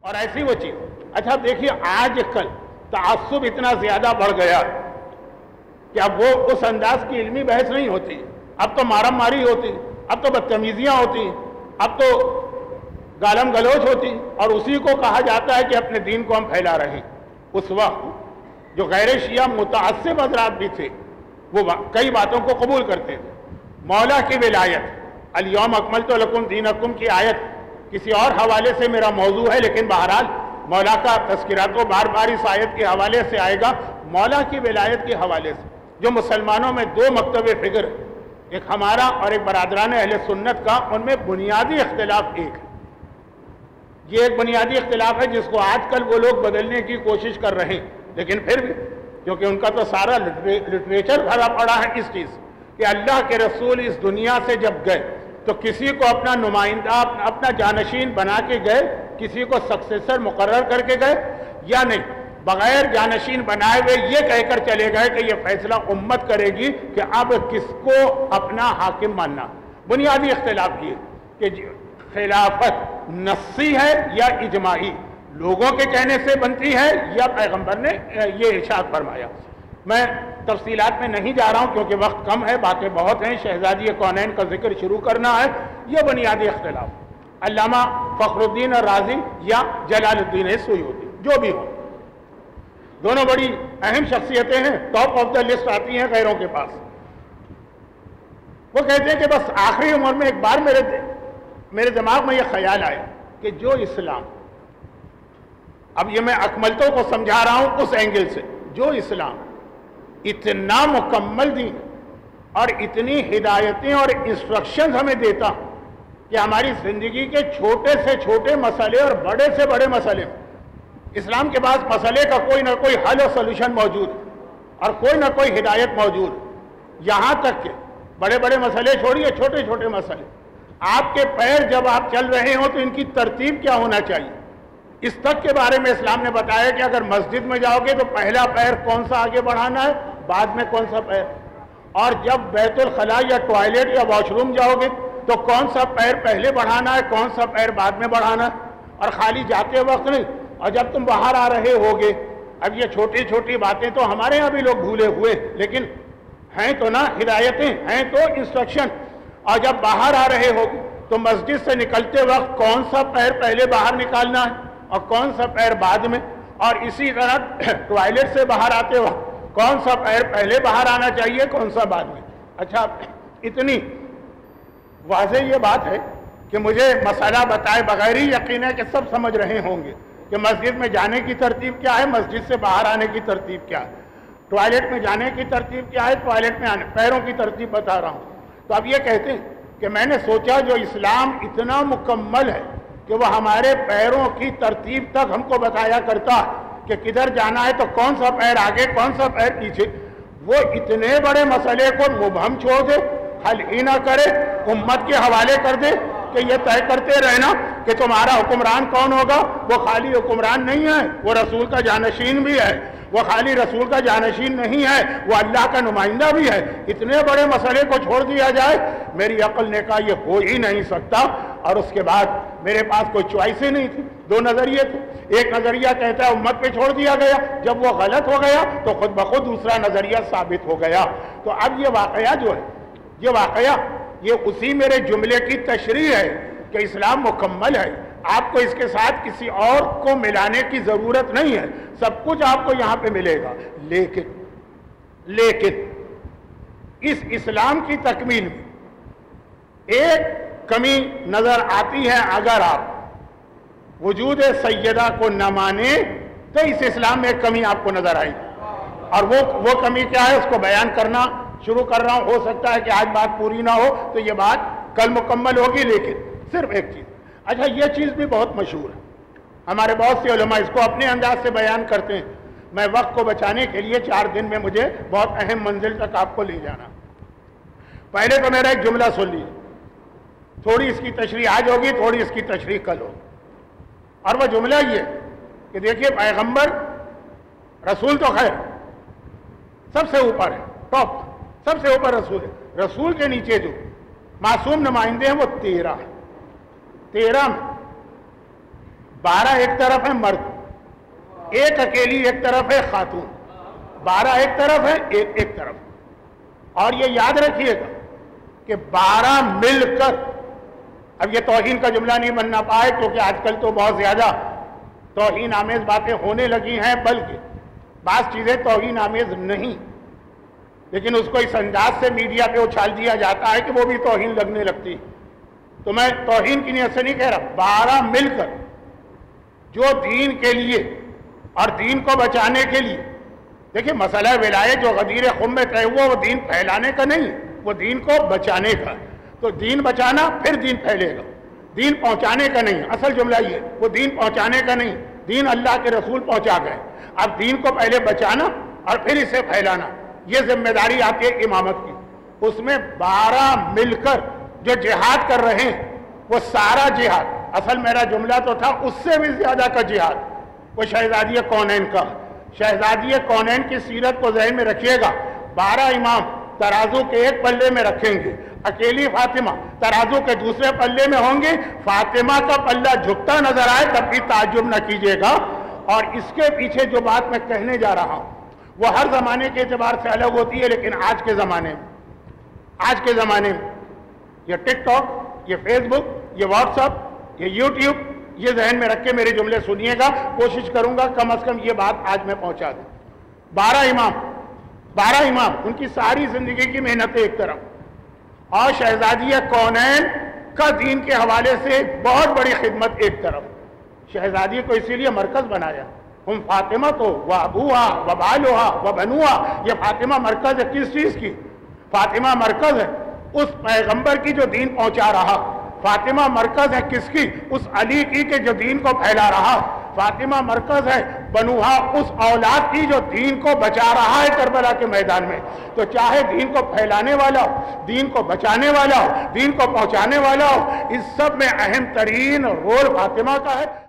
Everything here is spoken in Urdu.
اور ایسی وہ چیز. اچھا دیکھیے آج کل تعصب اتنا زیادہ بڑھ گیا کہ اب وہ اس انداز کی علمی بحث نہیں ہوتی. اب تو مارم ماری ہوتی, اب تو بدتمیزیاں ہوتی, اب تو گالم گلوچ ہوتی, اور اسی کو کہا جاتا ہے کہ اپنے دین کو ہم پھیلا رہے ہیں. اس وقت جو غیر شیعہ متعصب حضرات بھی تھے وہ کئی باتوں کو قبول کرتے تھے. مولا کی ولایت, الیوم اکملت لکم دینکم کی آیت کسی اور حوالے سے میرا موضوع ہے, لیکن بہرحال مولا کا تذکرہ تو بار بار اس آیت کے حوالے سے آئے گا. مولا کی ولایت کے حوالے سے جو مسلمانوں میں دو مکتب فکر ہے, ایک ہمارا اور ایک برادران اہل سنت کا, ان میں بنیادی اختلاف ایک ہے. یہ ایک بنیادی اختلاف ہے جس کو آج کل وہ لوگ بدلنے کی کوشش کر رہے ہیں, لیکن پھر بھی کیونکہ ان کا تو سارا لٹریچر بھرا پڑا ہے اس چیز کہ اللہ کے رسول اس دنیا سے جب گئے تو کسی کو اپنا نمائندہ اپنا جانشین بنا کے گئے, کسی کو سکسیسر مقرر کر کے گئے, یا نہیں بغیر جانشین بنائے ہوئے یہ کہہ کر چلے گئے کہ یہ فیصلہ امت کرے گی کہ اب کس کو اپنا حاکم ماننا. بنیادی اختلاف یہ کہ خلافت نصی ہے یا اجماعی, لوگوں کے کہنے سے بنتی ہے یا پیغمبر نے یہ ارشاد فرمایا. میں تفصیلات میں نہیں جا رہا ہوں کیونکہ وقت کم ہے, باتیں بہت ہیں, شہزادی کونین کا ذکر شروع کرنا ہے. یہ بنیادی اختلاف علامہ فخر الدین الرازی یا جلال الدین سیوطی جو بھی ہو, دونوں بڑی اہم شخصیتیں ہیں, ٹاپ آف دا لسٹ آتی ہیں غیروں کے پاس. وہ کہتے ہیں کہ بس آخری عمر میں ایک بار میرے دماغ میں یہ خیال آیا کہ جو اسلام, اب یہ میں اکملتوں کو سمجھا رہا ہوں اس اینگل سے, جو اسلام اتنا مکمل دین اور اتنی ہدایتیں اور انسٹرکشنز ہمیں دیتا کہ ہماری زندگی کے چھوٹے سے چھوٹے مسئلے اور بڑے سے بڑے مسئلے, اسلام کے پاس مسئلے کا کوئی نہ کوئی حل و سلوشن موجود اور کوئی نہ کوئی ہدایت موجود. یہاں تک کہ بڑے بڑے مسئلے چھوڑیے, چھوٹے چھوٹے مسئلے, آپ کے پیر جب آپ چل رہے ہوں تو ان کی ترتیب کیا ہونا چاہیے, اس تک کے بارے میں اسلام نے بتایا کہ اگر مسجد میں جاؤ گے تو پہلا پیر کون سا آگے بڑھانا ہے, بعد میں کون سا پیر, اور جب بیت الخلاء یا ٹوائلٹ یا واش روم جاؤ گے تو کون سا پیر پہلے بڑھانا ہے, کون سا پیر بعد میں بڑھانا ہے, اور خالی جاتے وقت نہیں, اور جب تم باہر آ رہے ہوگے. اب یہ چھوٹی چھوٹی باتیں تو ہمارے یہاں بھی لوگ بھولے ہوئے, لیکن ہیں تو نا ہدایتیں, ہیں تو انسٹرکشن. اور جب باہر آ رہے ہوگے تو مسجد سے نکلتے وقت کون سا پیر پہلے باہر نکالنا ہے اور کون سا پیر بعد میں, اور اسی طرح ٹوائلٹ سے باہر آتے وقت کون سا پیر پہلے باہر آنا چاہیے, کون سا بعد میں. اچھا اتنی واضح یہ بات ہے کہ مجھے مسئلہ بتائے بغیر ہی یقین ہے کہ سب سمجھ رہے ہوں گے کہ مسجد میں جانے کی ترتیب کیا ہے, مسجد سے باہر آنے کی ترتیب کیا ہے, ٹوائلٹ میں جانے کی ترتیب کیا ہے, ٹوائلٹ میں آنے, پیروں کی ترتیب بتا رہا ہوں. تو اب یہ کہتے ہیں کہ میں نے سوچا جو اسلام اتنا مکمل ہے کہ وہ ہمارے پیروں کی ترتیب تک ہم کو بتایا کرتا کہ کدھر جانا ہے تو کون سا پیر آگے کون سا پیر پیچھے, وہ اتنے بڑے مسئلے کو مبہم چھوڑ دے, حل ہی نہ کرے, امت کے حوالے کر دے کہ یہ طے کرتے رہنا کہ تمہارا حکمران کون ہوگا. وہ خالی حکمران نہیں ہے, وہ رسول کا جانشین بھی ہے, وہ خالی رسول کا جانشین نہیں ہے, وہ اللہ کا نمائندہ بھی ہے. اتنے بڑے مسئلے کو چھوڑ دیا جائے, میری عقل نے کہا یہ ہو ہی نہیں سکتا. اور اس کے بعد میرے پاس کوئی چوائس ہی نہیں تھی, دو نظریے تھے. ایک نظریہ کہتا ہے امت پہ چھوڑ دیا گیا, جب وہ غلط ہو گیا تو خود بخود دوسرا نظریہ ثابت ہو گیا. تو اب یہ واقعہ جو ہے, یہ واقعہ یہ اسی میرے جملے کی تشریح ہے کہ اسلام مکمل ہے, آپ کو اس کے ساتھ کسی اور کو ملانے کی ضرورت نہیں ہے, سب کچھ آپ کو یہاں پہ ملے گا. لیکن اس اسلام کی تکمیل میں ایک کمی نظر آتی ہے. اگر آپ وجود سیدہ کو نہ مانیں تو اس اسلام میں ایک کمی آپ کو نظر آئی, اور وہ کمی کیا ہے اس کو بیان کرنا شروع کر رہا ہوں. ہو سکتا ہے کہ آج بات پوری نہ ہو تو یہ بات کل مکمل ہوگی, لیکن صرف ایک چیز. اچھا یہ چیز بھی بہت مشہور ہے, ہمارے بہت سے علماء اس کو اپنے انداز سے بیان کرتے ہیں. میں وقت کو بچانے کے لیے 4 دن میں مجھے بہت اہم منزل تک آپ کو لے جانا. پہلے تو میرا ایک جملہ سن لیجیے, تھوڑی اس کی تشریح آج ہوگی, تھوڑی اس کی تشریح کل ہوگی. اور وہ جملہ یہ کہ دیکھیے پیغمبر رسول تو خیر سب سے اوپر ہے, ٹاپ, سب سے اوپر رسول ہے. رسول کے نیچے جو معصوم نمائندے ہیں وہ 13 ہیں. 13 میں 12 ایک طرف ہے مرد, ایک اکیلی ایک طرف ہے خاتون, 12 ایک طرف ہے ایک طرف. اور یہ یاد رکھیے گا کہ 12 مل کر, اب یہ توہین کا جملہ نہیں بننا پائے کیونکہ آج کل تو بہت زیادہ توہین آمیز باتیں ہونے لگی ہیں, بلکہ بعض چیزیں توہین آمیز نہیں, لیکن اس کو اس انداز سے میڈیا پہ اچھال دیا جاتا ہے کہ وہ بھی توہین لگنے لگتی. تو میں توہین کی نیت سے نہیں کہہ رہا, 12 مل کر جو دین کے لیے اور دین کو بچانے کے لیے, دیکھیں مسئلہ ولایت جو غدیر خم میں طے ہوا وہ دین پھیلانے کا نہیں, وہ دین کو بچانے کا. تو دین بچانا پھر دین پھیلے گا, دین پہنچانے کا نہیں. اصل جملہ یہ, وہ دین پہنچانے کا نہیں, دین اللہ کے رسول پہنچا گئے. اب دین کو پہلے بچانا اور پھر اسے پھیلانا, یہ ذمہ داری آتی ہے امامت کی. اس میں 12 مل کر جو جہاد کر رہے ہیں وہ سارا جہاد, اصل میرا جملہ تو تھا اس سے بھی زیادہ کا جہاد, وہ شہزادی کونین کا. شہزادی کونین کی سیرت کو ذہن میں رکھیے گا. 12 امام ترازو کے ایک پلے میں رکھیں گے, اکیلی فاطمہ ترازو کے دوسرے پلے میں ہوں گے. فاطمہ کا پلہ جھکتا نظر آئے تب بھی تعجب نہ کیجیے گا. اور اس کے پیچھے جو بات میں کہنے جا رہا ہوں وہ ہر زمانے کے اعتبار سے الگ ہوتی ہے, لیکن آج کے زمانے میں یہ ٹک ٹاک, یہ فیس بک, یہ واٹس ایپ, یہ یوٹیوب, یہ ذہن میں رکھ کے میرے جملے سنیے گا. کوشش کروں گا کم از کم یہ بات آج میں پہنچا دوں. 12 امام ان کی ساری زندگی کی محنتیں ایک طرف, اور شہزادی کونین کا دین کے حوالے سے بہت بڑی خدمت ایک طرف. شہزادی کو اسی لیے مرکز بنایا, ہم فاطمہ تو و ابوہا و بالوہا و بنوہا. یہ فاطمہ مرکز ہے کس چیز کی؟ فاطمہ مرکز ہے اس پیغمبر کی جو دین پہنچا رہا. فاطمہ مرکز ہے کس کی؟ اس علی کی کہ جو دین کو پھیلا رہا. فاطمہ مرکز ہے بنوہا اس اولاد کی جو دین کو بچا رہا ہے کربلا کے میدان میں. تو چاہے دین کو پھیلانے والا ہو, دین کو بچانے والا ہو, دین کو پہنچانے والا ہو, اس سب میں اہم ترین رول فاطمہ کا ہے.